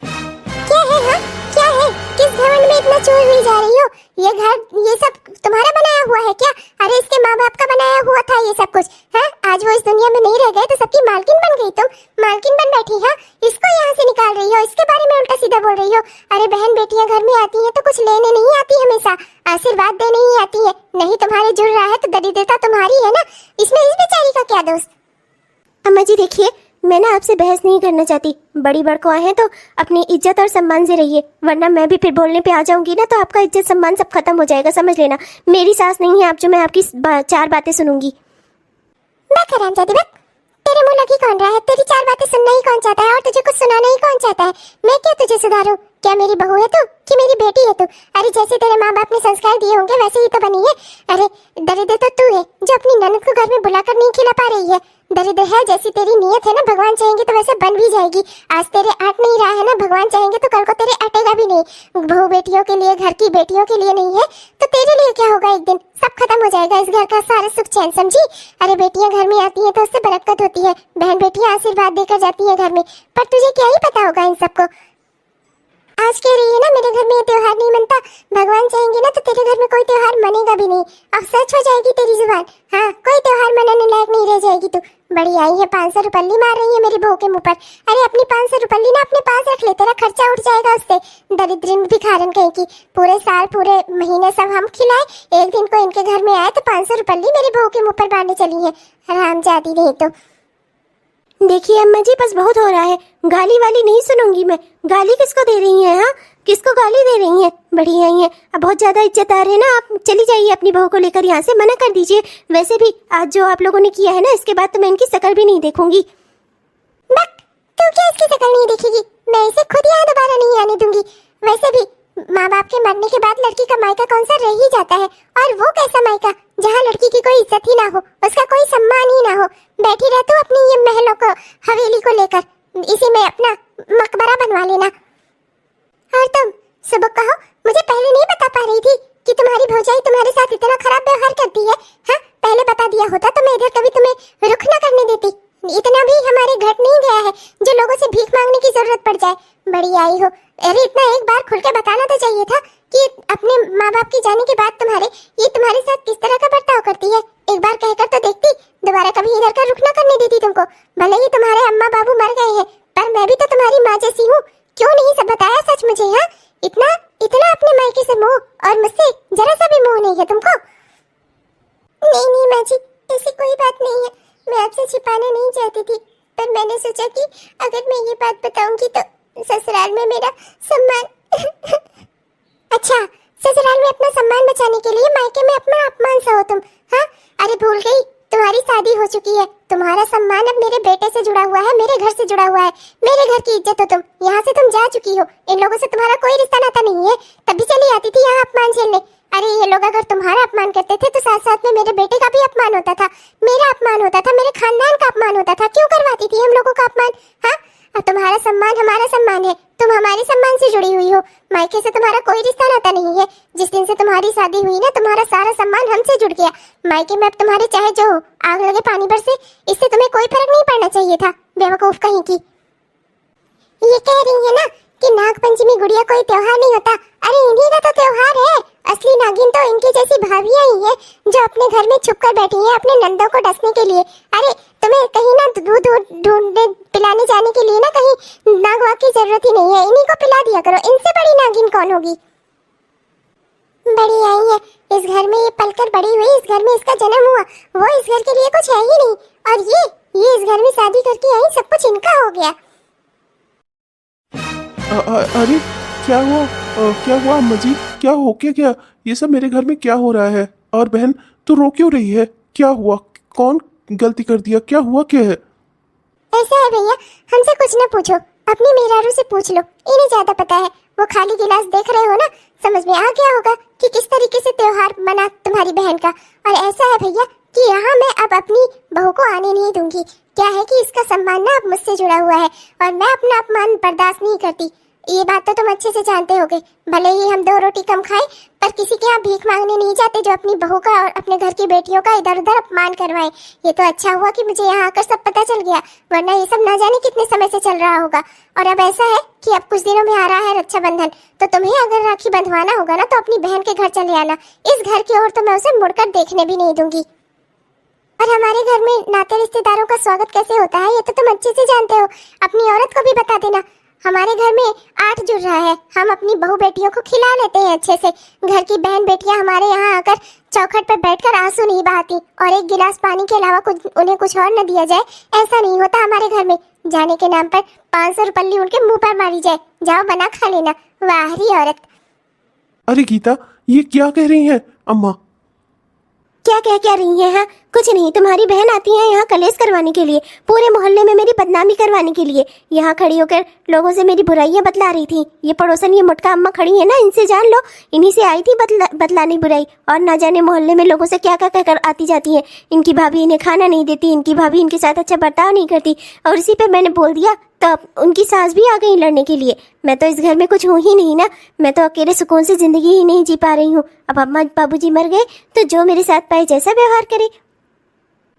क्या है? हाँ क्या है? किस घमंड में इतना चोर हुई जा रही हो? ये घर, ये सब तुम्हारा बनाया हुआ है क्या? अरे इसके माँ बाप का बनाया हुआ था ये सब कुछ। है आज वो इस दुनिया में नहीं रह गए तो सबकी मालकिन बन गई तुम। मालकिन बन बैठी है। इसको यहाँ से निकाल रही हो, इसके बारे में उल्टा सीधा बोल रही हो। अरे बहन बेटियां घर में आती हैं तो कुछ लेने नहीं आती, हमेशा आशीर्वाद देने ही आती है। नहीं तुम्हारे जुड़ रहा है तो दरिद्रता तुम्हारी है ना, इसमें इस बेचारी का क्या दोस्त?
अम्मा जी देखिए, मैं ना आपसे बहस नहीं करना चाहती। बड़ी बड़को हैं तो अपनी इज्जत और सम्मान से रहिए, वरना मैं भी फिर बोलने पे आ जाऊंगी ना तो आपका इज्जत सम्मान सब खत्म हो जाएगा, समझ लेना। मेरी सास नहीं है आप जो मैं आपकी 4 बातें सुनूंगी।
बक हरामजादी बक, तेरे मुंह लगी कौन रहा है? तेरी 4 बातें सुनना ही कौन चाहता है और तुझे कुछ सुनाना ही कौन चाहता है? मैं क्या तुझे सुधारूं? क्या मेरी बहू है तू कि मेरी बेटी है तू? अरे जैसे तेरे माँ बाप ने संस्कार दिए होंगे वैसे ही तो बनी है। अरे दरिद्र तो तू है जो अपनी ननद को घर में बुलाकर नहीं खिला पा रही है। दरिद्र है, जैसी तेरी नीयत है ना, भगवान चाहेंगे तो वैसे बन भी जाएगी। आज तेरे अट नहीं रहा है ना, भगवान चाहेंगे तो कल को तेरे अटेगा भी नहीं। बहू बेटियों के लिए, घर की बेटियों के लिए नहीं है तो तेरे लिए क्या होगा? एक दिन सब खत्म हो जाएगा, इस घर का सारा सुख चैन, समझी? अरे बेटियां घर में आती हैं तो उससे बरकत होती है। बहन बेटियां आशीर्वाद देकर जाती है घर में, पर तुझे क्या ही पता होगा इन सबको। आज कह रही है ना मेरे घर में ये त्योहार नहीं मनता, भगवान चाहेंगे ना तो तेरे घर में कोई त्योहार मनेगा भी नहीं। अब सच हो जाएगी तेरी जुबान। हाँ, कोई त्योहार मनाने लायक नहीं रह जाएगी तू। बड़ी आई है 500 रुपल्ली मार रही है मेरी बहू के मुंह पर। अरे अपनी 500 रुपल्ली ना अपने पास रख ले, तेरा खर्चा उठ जाएगा उससे। दरिद्रीन भिखारन कहीं की, पूरे साल पूरे महीने सब हम खिलाए, एक दिन को इनके घर में आए तो 500 रुपल्ली मेरी बहू के मुंह पर बांधने चली है। हरामजादी नहीं तो।
देखिए अम्मा जी, बस बहुत हो रहा है। गाली वाली नहीं सुनूंगी मैं। गाली किसको दे रही हैं? हाँ, किसको गाली दे रही हैं? बड़ी आई हैं, अब बहुत ज्यादा इज्जत आ रही है ना। आप चली जाइए अपनी बहू को लेकर यहाँ से, मना कर दीजिए। वैसे भी आज जो आप लोगों ने किया है ना, इसके बाद तो मैं इनकी शकल भी नहीं देखूंगी।
बक, तू क्या इसकी शकल नहीं देखेगी? मैं इसे खुद यहाँ दोबारा नहीं आने दूंगी। वैसे भी माँ बाप के मरने के बाद लड़की का मायका कौन सा रह ही जाता है, और वो कैसा मायका जहाँ लड़की की कोई इज्जत ही ना हो, उसका कोई सम्मान ही ना हो। बैठी रह तू अपनी ये महलों को, हवेली को लेकर, इसी में अपना मकबरा बनवा लेना। और तुम सुबह कहो, मुझे पहले नहीं बता पा रही थी कि तुम्हारी भौजाई तुम्हारे साथ इतना खराब व्यवहार करती है? हाँ, पहले बता दिया होता तो मैं इधर कभी तुम्हें रुख ना करने देती। इतना भी हमारे घट नहीं गया है जो लोगों से भीख मांगने की जरूरत पड़ जाए। बड़ी आई हो, अरे इतना एक बार खुल के बताना तो चाहिए था कि अपने माँ बाप के जाने के बाद ये तुम्हारे साथ किस तरह का बर्ताव करती है। एक बार कहकर तो देखती, दोबारा कभी इधर का रुख ना करने देती तुमको। भले ही तुम्हारे अम्मा बाबू मर गए हैं, पर मैं भी तो तुम्हारी माँ जैसी हूँ। क्यों नहीं सब बताया सच मुझे? हाँ, इतना इतना अपने मायके से मोह, और मुझसे जरा सा भी मोह नहीं है तुमको? नहीं माँ जी, ऐसी कोई बात नहीं है। मैं आपसे छिपाना नहीं चाहती थी, पर मैंने सोचा कि अगर मैं ये बात बताऊंगी तो ससुराल में मेरा सम्मान अच्छा, ससुराल में अपना सम्मान बचाने के लिए मायके में अपना अपमान सहो तुम? हाँ, अरे भूल गई, तुम्हारी शादी हो चुकी है। तुम्हारा सम्मान अब मेरे बेटे से जुड़ा हुआ है, मेरे घर से जुड़ा हुआ है। मेरे घर की इज्जत हो तुम, यहाँ से तुम जा चुकी हो। इन लोगों से तुम्हारा कोई रिश्ता नाता नहीं है, तभी चली आती थी यहाँ अपमान झेलने। अरे ये लोग अगर तुम्हारा अपमान करते थे तो साथ साथ में मेरे बेटे का भी अपमान होता था, मेरा अपमान होता था, मेरे खानदान का अपमान होता था। क्यों करवाती थी हम लोगों का अपमान? हाँ, अब तुम्हारा सम्मान हमारा सम्मान है, तुम हमारे सम्मान से जुड़ी हुई हो। मायके से तुम्हारा कोई रिश्ता नाता नहीं है। जिस दिन से तुम्हारी शादी हुई ना, तुम्हारा सारा सम्मान हमसे जुड़ गया। मायके में अब तुम्हारे चाहे जो हो, आग लगे पानी बरसे, इससे तुम्हें कोई फर्क नहीं पड़ना चाहिए था। बेवकूफ कहीं की। ये कह रही है ना कि नाग पंचमी गुड़िया कोई त्योहार नहीं होता। अरे इन्हीं का तो त्योहार है। असली नागिन तो इनकी जैसी भाभियां ही है जो अपने घर में छुप कर बैठी हैं अपने नंदों को डसने के लिए। अरे तुम्हें कहीं ना दूध ढूंढने पिलाने जाने के लिए ना कहीं नागवा की जरूरत ही नहीं है, इन्हीं को पिला दिया करो। इनसे बड़ी नागिन कौन होगी। बड़ी आई है इस घर में, ये पलकर बड़ी हुई, इस घर में इसका जन्म हुआ, वो इस घर के लिए कुछ है ही नहीं। और ये इस घर में शादी करके आई, सब कुछ इनका हो गया।
अरे क्या हुआ? क्या हुआ अम्मा जी? क्या हो क्या ये सब मेरे घर में क्या हो रहा है? और बहन तू रो क्यों रही है? क्या हुआ? कौन गलती कर दिया? क्या हुआ? क्या है?
ऐसा है भैया, हमसे कुछ न पूछो, अपनी मेहरारू से पूछ लो, इन्हें ज्यादा पता है। वो खाली गिलास देख रहे हो ना, समझ में आ गया होगा कि किस तरीके से त्योहार मना तुम्हारी बहन का। और ऐसा है भैया कि यहाँ मैं अब अपनी बहू को आने नहीं दूंगी। क्या है कि इसका सम्मान ना अब मुझसे जुड़ा हुआ है और मैं अपना अपमान बर्दाश्त नहीं करती। ये बात तो तुम अच्छे से जानते होगे। भले ही हम 2 रोटी कम खाएं, पर किसी के यहाँ भीख मांगने नहीं जाते जो अपनी बहू का और अपने घर की बेटियों का इधर उधर अपमान करवाए। ये तो अच्छा हुआ कि मुझे यहाँ आकर सब पता चल गया, वरना ये सब ना जाने कितने समय से चल रहा होगा। और अब ऐसा है कि अब कुछ दिनों में आ रहा है रक्षाबंधन, तो तुम्हें अगर राखी बंधवाना होगा ना तो अपनी बहन के घर चले आना। इस घर की ओर तो मैं उसे मुड़कर देखने भी नहीं दूंगी। और हमारे घर में नाते रिश्तेदारों का स्वागत कैसे होता है ये तो तुम अच्छे से जानते हो। अपनी औरत को भी बता देना। हमारे घर में 8 जुड़ रहा है, हम अपनी बहू बेटियों को खिला लेते हैं अच्छे से। घर की बहन बेटियां हमारे यहाँ आकर चौखट पर बैठकर आंसू नहीं बहाती और एक गिलास पानी के अलावा उन्हें कुछ और न दिया जाए, ऐसा नहीं होता हमारे घर में। जाने के नाम पर 500 रुपये उनके मुंह पर मारी जाए, जाओ बना खा लेना। वाहरी औरत।
अरे गीता ये क्या कह रही है अम्मा?
क्या रही है? हाँ कुछ नहीं, तुम्हारी बहन आती है यहाँ कलेश करवाने के लिए, पूरे मोहल्ले में मेरी बदनामी करवाने के लिए। यहाँ खड़ी होकर लोगों से मेरी बुराइयां बतला रही थी। ये पड़ोसन ये मुटका अम्मा खड़ी है ना, इनसे जान लो, इन्हीं से आई थी बतलाने बुराई। और ना जाने मोहल्ले में लोगों से क्या क्या कहकर आती जाती है। इनकी भाभी इन्हें खाना नहीं देती, इनकी भाभी इनके साथ अच्छा बर्ताव नहीं करती। और इसी पे मैंने बोल दिया तो अब उनकी सास भी आ गई लड़ने के लिए। मैं तो इस घर में कुछ हूँ ही नहीं ना, मैं तो अकेले सुकून से जिंदगी ही नहीं जी पा रही हूँ। अब अम्मा बाबूजी मर गए तो जो मेरे साथ पाए जैसा व्यवहार करे।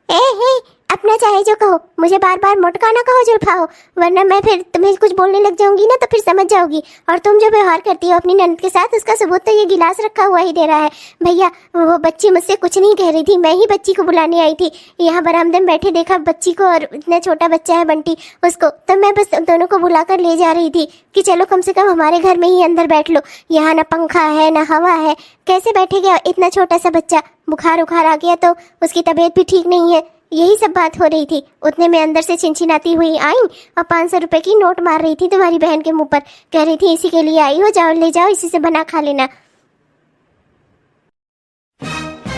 हे अपना चाहे जो कहो, मुझे बार बार मोटका ना कहो जुल्फाओ, वरना मैं फिर तुम्हें कुछ बोलने लग जाऊंगी ना तो फिर समझ जाओगी। और तुम जो व्यवहार करती हो अपनी ननद के साथ, उसका सबूत तो ये गिलास रखा हुआ ही दे रहा है। भैया वो बच्ची मुझसे कुछ नहीं कह रही थी, मैं ही बच्ची को बुलाने आई थी। यहाँ बरामदे में बैठे देखा बच्ची को, और इतना छोटा बच्चा है बंटी उसको, तो मैं बस दोनों को बुलाकर ले जा रही थी कि चलो कम से कम हमारे घर में ही अंदर बैठ लो। यहाँ ना पंखा है ना हवा है, कैसे बैठेगा इतना छोटा सा बच्चा? बुखार उखार आ गया तो उसकी तबीयत भी ठीक नहीं है। यही सब बात हो रही थी। उतने में अंदर से छिनछिनाती हुई आई और 500 रुपए की नोट मार रही थी तुम्हारी बहन के मुंह पर। कह रही थी इसी के लिए आई हो, जाओ ले जाओ, इसी से बना खा लेना।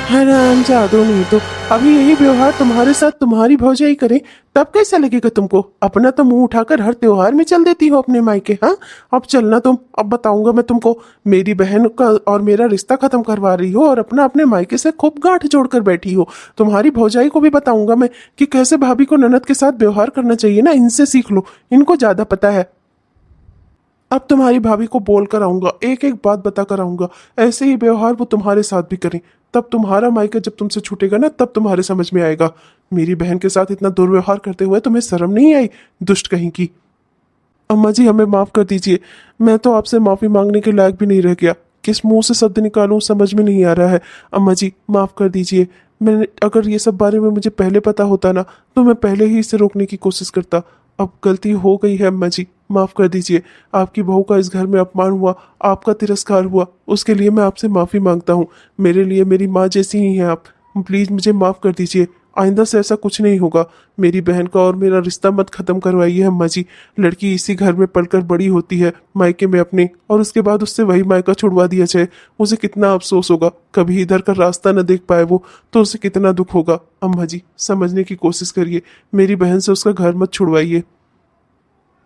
हैरान जादू नहीं तो अभी यही व्यवहार तुम्हारे साथ तुम्हारी भौजाई करे तब कैसा लगेगा तुमको? अपना तो मुंह उठाकर हर त्योहार में चल देती हो अपने मायके। हाँ अब चलना तुम, अब बताऊंगा मैं तुमको। मेरी बहन का और मेरा रिश्ता खत्म करवा रही हो और अपना अपने मायके से खूब गांठ जोड़कर बैठी हो। तुम्हारी भौजाई को भी बताऊंगा मैं कि कैसे भाभी को ननद के साथ व्यवहार करना चाहिए ना, इनसे सीख लो, इनको ज्यादा पता है। अब तुम्हारी भाभी को बोल कर आऊंगा, एक एक बात बता कर आऊंगा, ऐसे ही व्यवहार वो तुम्हारे साथ भी करें। तब तुम्हारा मायका जब तुमसे छूटेगा ना तब तुम्हारे समझ में आएगा। मेरी बहन के साथ इतना दुर्व्यवहार करते हुए तुम्हें शर्म नहीं आई? दुष्ट कहीं की। अम्मा जी हमें माफ कर दीजिए, मैं तो आपसे माफी मांगने के लायक भी नहीं रह गया। किस मुंह से शब्द निकालूं समझ में नहीं आ रहा है। अम्मा जी माफ कर दीजिए। मैंने अगर ये सब बारे में मुझे पहले पता होता ना तो मैं पहले ही इसे रोकने की कोशिश करता। अब गलती हो गई है अम्मा जी, माफ कर दीजिए। आपकी बहू का इस घर में अपमान हुआ, आपका तिरस्कार हुआ, उसके लिए मैं आपसे माफी मांगता हूँ। मेरे लिए मेरी माँ जैसी ही हैं आप, प्लीज मुझे माफ कर दीजिए। आइंदा से ऐसा कुछ नहीं होगा। मेरी बहन का और मेरा रिश्ता मत खत्म करवाइए अम्मा जी। लड़की इसी घर में पलकर बड़ी होती है मायके में अपने, और उसके बाद उससे वही मायका छुड़वा दिया जाए, उसे कितना अफसोस होगा। कभी इधर का रास्ता न देख पाए वो तो उसे कितना दुख होगा। अम्मा जी समझने की कोशिश करिए, मेरी बहन से उसका घर मत छुड़वाइए।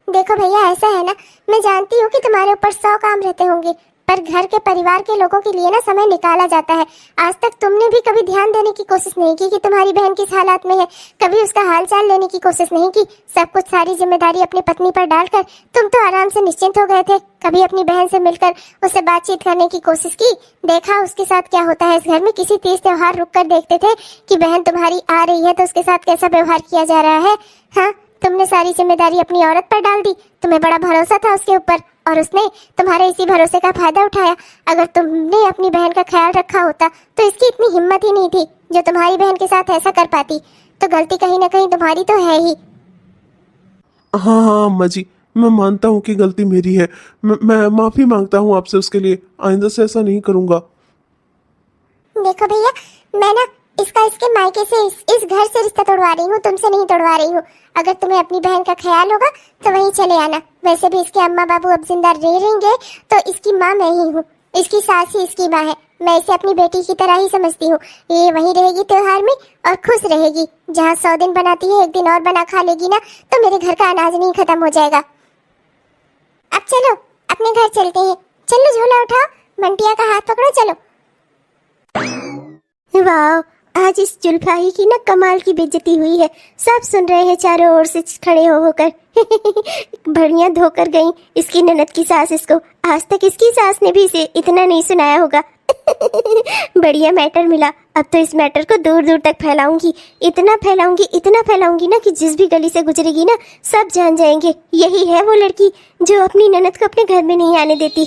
देखो भैया ऐसा है ना, मैं जानती हूँ कि तुम्हारे ऊपर 100 काम रहते होंगे, पर घर के परिवार के लोगों के लिए ना समय निकाला जाता है। आज तक तुमने भी कभी ध्यान देने की कोशिश नहीं की कि तुम्हारी बहन किस हालात में है, कभी उसका हालचाल लेने की कोशिश नहीं की। सब कुछ सारी जिम्मेदारी अपनी पत्नी पर डालकर तुम तो आराम से निश्चिंत हो गए थे। कभी अपनी बहन से मिलकर उससे बातचीत करने की कोशिश की, देखा उसके साथ क्या होता है इस घर में। किसी तीज त्योहार रुक कर देखते थे कि बहन तुम्हारी आ रही है तो उसके साथ कैसा व्यवहार किया जा रहा है। हाँ तुमने सारी जिम्मेदारी अपनी औरत पर डाल दी, तुम्हें बड़ा भरोसा था उसके ऊपर और उसने तुम्हारे इसी भरोसे का फायदा उठाया। अगर तुमने अपनी बहन का ख्याल रखा होता तो इसकी इतनी हिम्मत ही नहीं थी जो तुम्हारी बहन के साथ ऐसा कर पाती। तो गलती कहीं ना कहीं तुम्हारी तो है ही।
हाँ हाँ अम्मा जी, मैं मानता हूँ कि गलती मेरी है। मैं माफी मांगता हूँ आपसे उसके लिए। आइंदा से ऐसा नहीं करूँगा।
देखो भैया, मैं ना इसके मायके से इस घर से रिश्ता तोड़वा रही हूँ, तुमसे नहीं तोड़वा रही हूँ। अगर तुम्हें अपनी बहन का ख्याल होगा तो वहीं चले आना। वैसे भी इसके अम्मा बाबू अब जिंदा रह रहेंगे तो इसकी माँ मैं ही हूँ, इसकी सास ही इसकी माँ है। मैं इसे अपनी बेटी की तरह ही समझती हूँ। ये वहीं रहेगी त्योहार में और खुश रहेगी। जहाँ 100 दिन बनाती है, एक दिन और बना खा लेगी ना तो मेरे घर का अनाज नहीं खत्म हो जाएगा। अब चलो अपने घर चलते हैं। चलो झोला उठाओ, मंटिया का हाथ पकड़ो, चलो।
वाह, आज इस जुल्फाही की ना कमाल की बेइज्जती हुई है। सब सुन रहे हैं चारों ओर से खड़े हो होकर। बढ़िया धोकर गई इसकी ननद की सास इसको। आज तक इसकी सास ने भी इसे इतना नहीं सुनाया होगा। बढ़िया मैटर मिला। अब तो इस मैटर को दूर दूर तक फैलाऊंगी। इतना फैलाऊंगी ना कि जिस भी गली से गुजरेगी ना सब जान जाएंगे यही है वो लड़की जो अपनी ननद को अपने घर में नहीं आने देती।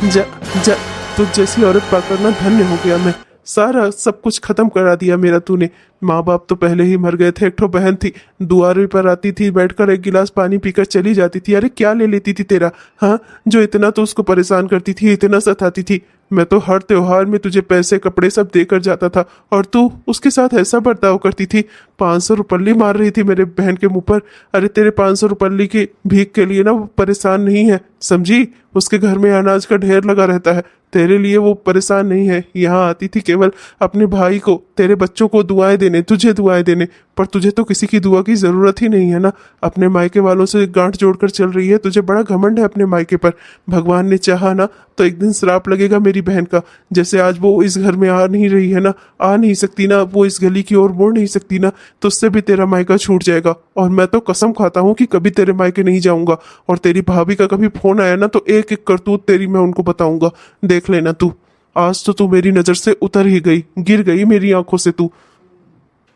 जा जा तो जैसी औरत पाकर ना धन्य हो गया मैं। सारा सब कुछ खत्म करा दिया मेरा तूने। माँ बाप तो पहले ही मर गए थे। एक ठो बहन थी, दुआरे पर आती थी, बैठकर एक गिलास पानी पीकर चली जाती थी। अरे क्या ले लेती थी तेरा, हाँ, जो इतना तो उसको परेशान करती थी, इतना सताती थी। मैं तो हर त्योहार में तुझे पैसे कपड़े सब देकर जाता था और तू उसके साथ ऐसा बर्ताव करती थी। 500 रुपल्ली मार रही थी मेरे बहन के मुंह पर। अरे तेरे 500 रुपल्ली की भीख के लिए ना वो परेशान नहीं है, समझी। उसके घर में अनाज का ढेर लगा रहता है, तेरे लिए वो परेशान नहीं है। यहाँ आती थी केवल अपने भाई को, तेरे बच्चों को दुआएं देने, तुझे दुआएं देने। पर तुझे तो किसी की दुआ की जरूरत ही नहीं है ना। अपने मायके वालों से गांठ जोड़कर चल रही है। तुझे बड़ा घमंड है अपने मायके पर। भगवान ने चाहा ना तो एक दिन श्राप लगेगा मेरी बहन का। जैसे आज वो इस घर में आ नहीं रही है ना, आ नहीं सकती ना, वो इस गली की ओर मुड़ नहीं सकती ना, तो उससे भी तेरा मायका छूट जाएगा। और मैं तो कसम खाता हूँ कि कभी तेरे मायके नहीं जाऊंगा। और तेरी भाभी का कभी फोन आया ना तो एक एक करतूत तेरी मैं उनको बताऊंगा। देख लेना तू। आज तो तू मेरी नजर से उतर ही गई, गिर गई मेरी आंखों से तू।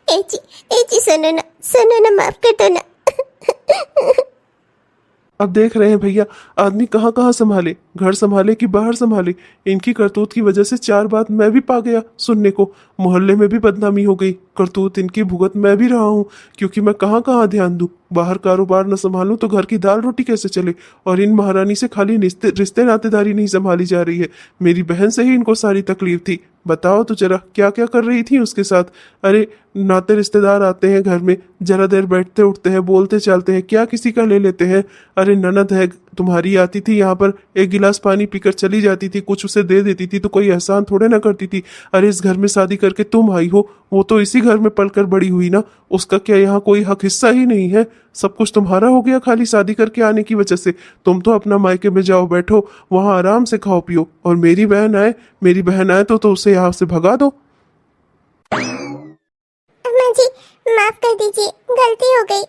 ए जी सुनो ना, माफ कर दो ना।
अब देख रहे हैं भैया, आदमी कहाँ कहाँ संभाले, घर संभाले कि बाहर संभाले। इनकी करतूत की वजह से 4 बात मैं भी पा गया सुनने को। मोहल्ले में भी बदनामी हो गई। करतूत इनकी भुगत मैं भी रहा हूँ, क्योंकि मैं कहाँ कहाँ ध्यान दूँ। बाहर कारोबार न संभालूं तो घर की दाल रोटी कैसे चले। और इन महारानी से खाली रिश्ते नातेदारी नहीं संभाली जा रही है, मेरी बहन से ही इनको सारी तकलीफ थी। बताओ तो जरा क्या क्या कर रही थी उसके साथ। अरे नाते रिश्तेदार आते हैं घर में, जरा देर बैठते उठते हैं, बोलते चालते हैं, क्या किसी का ले लेते हैं। अरे ननद है तुम्हारी, आती थी यहाँ पर, एक गिलास पानी पीकर चली जाती थी, कुछ उसे दे देती थी तो कोई एहसान थोड़े ना करती थी। अरे इस घर में शादी करके तुम आई हो, वो तो इसी घर में पलकर बड़ी हुई ना, उसका क्या यहाँ कोई हक हिस्सा ही नहीं है। सब कुछ तुम्हारा हो गया खाली शादी करके आने की वजह से। तुम तो अपना मायके में जाओ, बैठो वहां आराम से खाओ पियो। और मेरी बहन आए तो उसे यहाँ से भगा दो।
अम्मा जी माफ कर दीजिए, गलती हो गई।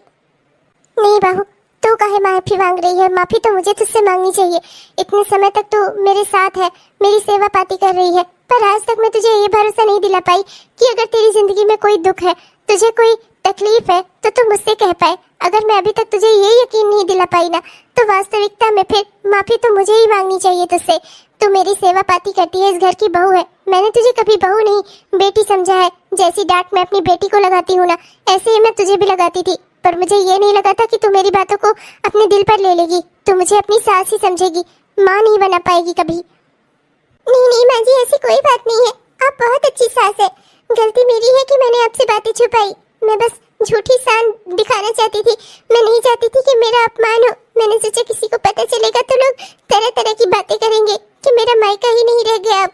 नहीं बहू, तू काहे माफी मांग रही है? माफी तो मुझे तुझसे मांगनी चाहिए। इतने समय तक तू मेरे साथ है, मेरी सेवा पाती कर रही है, पर आज तक मैं तुझे ये भरोसा नहीं दिला पाई कि अगर तेरी जिंदगी में कोई दुख है, तुझे कोई तकलीफ है तो तू मुझसे कह पाए। अगर मैं अभी तक तुझे ये यकीन नहीं दिला पाई ना, तो वास्तविकता में फिर माफी तो मुझे ही मांगनी चाहिए तुझसे। तू मेरी सेवा पाती करती है, इस घर की बहू है। मैंने तुझे कभी बहू नहीं बेटी समझा है। जैसी डांट मैं अपनी बेटी को लगाती हूँ ना, ऐसे ही मैं तुझे भी लगाती थी। पर मुझे ये नहीं लगा था कि तू मेरी बातों को अपने दिल पर ले लेगी, तू मुझे अपनी सास ही समझेगी, माँ नहीं बना पाएगी कभी। नहीं नहीं माँ जी, ऐसी कोई बात नहीं है, आप बहुत अच्छी सास है। गलती मेरी है कि मैंने आपसे बातें छुपाई। मैं बस झूठी शान दिखाना चाहती थी, मैं नहीं चाहती थी कि मेरा अपमान हो। मैंने सोचा किसी को पता चलेगा तो लोग तरह तरह की बातें करेंगे कि मेरा मायका ही नहीं रह गया अब।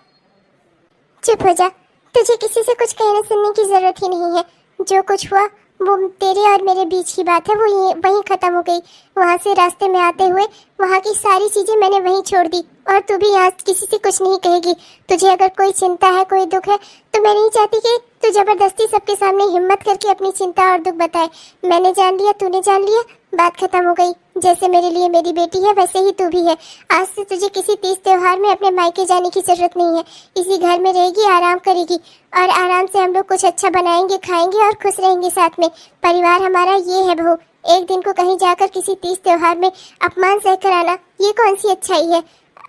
चुप हो जा, तुझे किसी से कुछ कहने सुनने की जरूरत ही नहीं है। जो कुछ हुआ वो तेरे और मेरे बीच की बात है, वो वहीं खत्म हो गई। वहाँ से रास्ते में आते हुए वहाँ की सारी चीजें मैंने वहीं छोड़ दी, और तू भी यहाँ किसी से कुछ नहीं कहेगी। तुझे अगर कोई चिंता है, कोई दुख है, तो मैं नहीं चाहती कि तू जबरदस्ती सबके सामने हिम्मत करके अपनी चिंता और दुख बताए। मैंने जान लिया, तूने जान लिया, बात खत्म हो गई। जैसे मेरे लिए मेरी बेटी है वैसे ही तू भी है। आज से तुझे किसी तीज त्योहार में अपने मायके जाने की जरूरत नहीं है। इसी घर में रहेगी, आराम करेगी और आराम से हम लोग कुछ अच्छा बनाएंगे, खाएंगे और खुश रहेंगे साथ में। परिवार हमारा ये है बहू। एक दिन को कहीं जाकर किसी तीज त्योहार में अपमान सह कर आना, ये कौन सी अच्छाई है।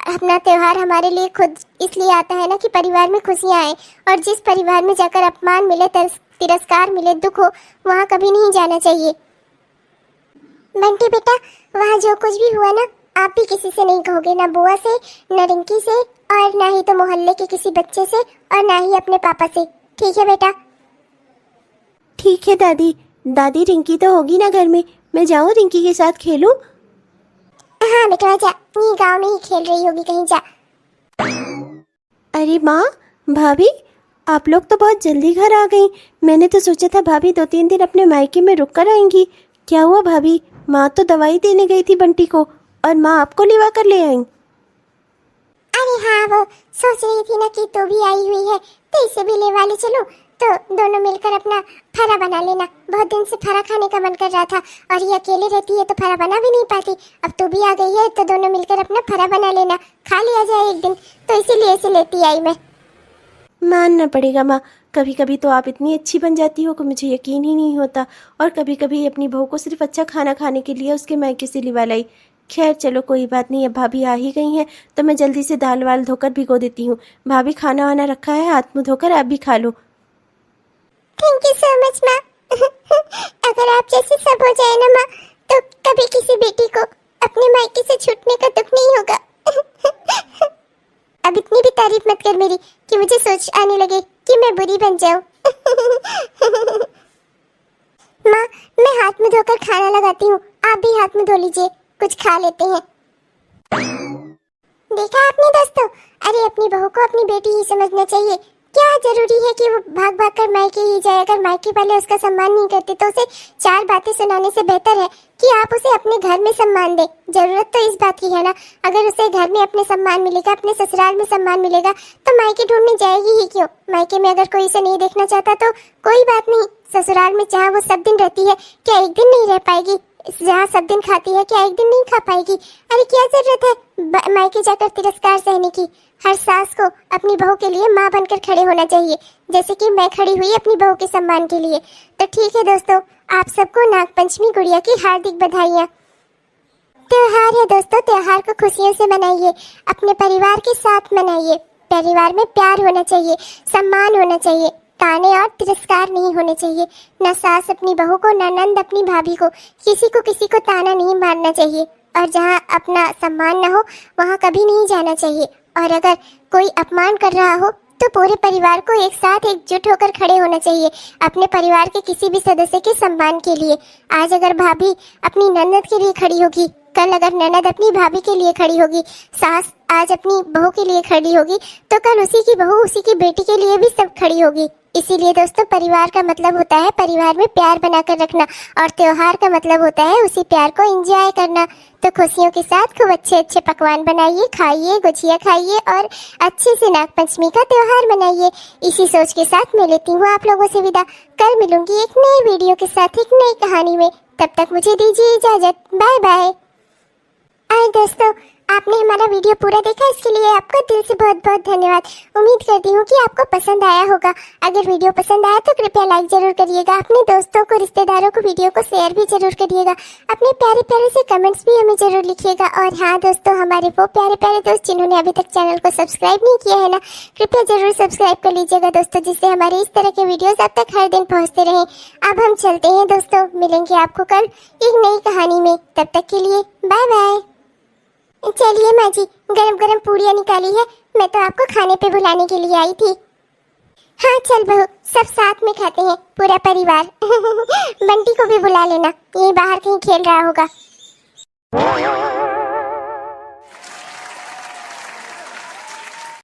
अपना त्योहार हमारे लिए खुद इसलिए आता है ना कि परिवार में खुशियाँ आए, और जिस परिवार में जाकर अपमान मिले, तिरस्कार मिले, दुख हो, वहाँ कभी नहीं जाना चाहिए। बंटी बेटा, वहाँ जो कुछ भी हुआ ना, आप भी किसी से नहीं कहोगे, ना बुआ से, ना रिंकी से, और ना ही तो मोहल्ले के किसी बच्चे से, और ना ही अपने पापा से। ठीक है बेटा?
ठीक है दादी। दादी रिंकी तो होगी ना घर में, मैं जाऊँ रिंकी के साथ खेलूं?
हाँ बेटा जा, ये गांव में ही खेल रही होगी कहीं, जा।
अरे माँ, भाभी, आप लोग तो बहुत जल्दी घर आ गई। मैंने तो सोचा था भाभी 2-3 दिन अपने मायके में रुक कर आएंगी। क्या हुआ भाभी? माँ तो दवाई देने गई थी बंटी को, और माँ आपको लिवा कर ले आई।
अरे हाँ, वो सोच रही थी ना कि तू भी आई हुई है तो इसे भी ले वाले चलो, तो दोनों मिलकर अपना फरा बना लेना। बहुत दिन से फरा खाने का मन कर रहा था, और ये अकेले रहती है तो फरा बना भी नहीं पाती। अब तू भी आ गई है तो दोनों मिलकर अपना फरा बना लेना, खा लिया जाए एक दिन। तो इसीलिए इसे लेती आई मैं।
मानना पड़ेगा माँ, कभी कभी तो आप इतनी अच्छी बन जाती हो कि मुझे यकीन ही नहीं होता। और कभी कभी अपनी बहू को सिर्फ अच्छा खाना खाने के लिए उसके मायके से लिवा लाई। खैर चलो कोई बात नहीं, अब भाभी आ ही गई हैं तो मैं जल्दी से दाल वाल धोकर भिगो देती हूँ। भाभी खाना वाना रखा है, हाथ मुँह धोकर आप भी खा लो।
थैंक यू सो मच माँ। अगर आप जैसे सब हो जाए ना माँ, तो कभी किसी बेटी को अपने मायके से छूटने का दुख नहीं होगा। अब इतनी भी तारीफ मत कर मेरी कि मुझे सोच आने लगे कि मैं बुरी बन जाऊं। माँ, मैं हाथ मुंह धोकर खाना लगाती हूँ, आप भी हाथ मुंह धो लीजिए, कुछ खा लेते हैं। देखा आपने दोस्तों, अरे अपनी बहू को अपनी बेटी ही समझना चाहिए। क्या जरूरी है कि वो भाग भाग कर मायके ही जाए। अगर मायके वाले उसका सम्मान नहीं करते तो उसे 4 बातें सुनाने से बेहतर है कि आप उसे अपने घर में सम्मान दें। जरूरत तो इस बात की है ना, अगर उसे घर में अपने सम्मान मिलेगा, अपने ससुराल में सम्मान मिलेगा, तो मायके ढूंढने जाएगी ही क्यों। मायके में अगर कोई इसे नहीं देखना चाहता तो कोई बात नहीं, ससुराल में जहाँ वो सब दिन रहती है क्या एक दिन नहीं रह पाएगी? जहाँ सब दिन खाती है क्या एक दिन नहीं खा पाएगी? अरे क्या जरूरत है मायके जाकर तिरस्कार सहने की। हर सास को अपनी बहू के लिए माँ बनकर खड़े होना चाहिए, जैसे कि मैं खड़ी हुई अपनी बहू के सम्मान के लिए। तो ठीक है दोस्तों, आप सबको नागपंचमी गुड़िया की हार्दिक बधाइयाँ। त्योहार है दोस्तों, त्योहार को खुशियों से मनाइए, अपने परिवार के साथ मनाइए। परिवार में प्यार होना चाहिए, सम्मान होना चाहिए, ताने और तिरस्कार नहीं होने चाहिए। न सास अपनी बहू को, न नंद अपनी भाभी को, किसी को ताना नहीं मारना चाहिए। और जहाँ अपना सम्मान न हो वहाँ कभी नहीं जाना चाहिए। और अगर कोई अपमान कर रहा हो तो पूरे परिवार को एक साथ एकजुट होकर खड़े होना चाहिए अपने परिवार के किसी भी सदस्य के सम्मान के लिए। आज अगर भाभी अपनी ननद के लिए खड़ी होगी, कल अगर ननद अपनी भाभी के लिए खड़ी होगी, सास आज अपनी बहू के लिए खड़ी होगी, तो कल उसी की बहू उसी की बेटी के लिए भी सब खड़ी होगी। इसीलिए दोस्तों, परिवार का मतलब होता है परिवार में प्यार बनाकर रखना, और त्योहार का मतलब होता है उसी प्यार को एंजॉय करना। तो खुशियों के साथ खूब अच्छे अच्छे पकवान बनाइए, खाइए, गुजिया खाइए और अच्छे से नागपंचमी का त्योहार मनाइए। इसी सोच के साथ मैं लेती हूँ आप लोगों से विदा। कल मिलूंगी एक नई वीडियो के साथ, एक नई कहानी में। तब तक मुझे दीजिए इजाजत। Bye bye. और दोस्तों, आपने हमारा वीडियो पूरा देखा, इसके लिए आपका दिल से बहुत बहुत धन्यवाद। उम्मीद करती हूँ कि आपको पसंद आया होगा। अगर वीडियो पसंद आया तो कृपया लाइक जरूर करिएगा। अपने दोस्तों को, रिश्तेदारों को वीडियो को शेयर भी जरूर करिएगा। अपने प्यारे प्यारे से कमेंट्स भी हमें जरूर लिखिएगा। और हाँ दोस्तों, हमारे वो प्यारे प्यारे दोस्त जिन्होंने अभी तक चैनल को सब्सक्राइब नहीं किया है ना, कृपया जरूर सब्सक्राइब कर लीजिएगा दोस्तों, जिससे हमारे इस तरह के वीडियोस आप तक हर दिन पहुँचते रहें। अब हम चलते हैं दोस्तों, मिलेंगे आपको कल एक नई कहानी में। तब तक के लिए बाय बाय। चलिए माँ जी, गरम गरम पूड़ियाँ निकाली है, मैं तो आपको खाने पे बुलाने के लिए आई थी। हाँ चल बहू, सब साथ में खाते हैं पूरा परिवार। बंटी को भी बुला लेना, ये बाहर कहीं खेल रहा होगा।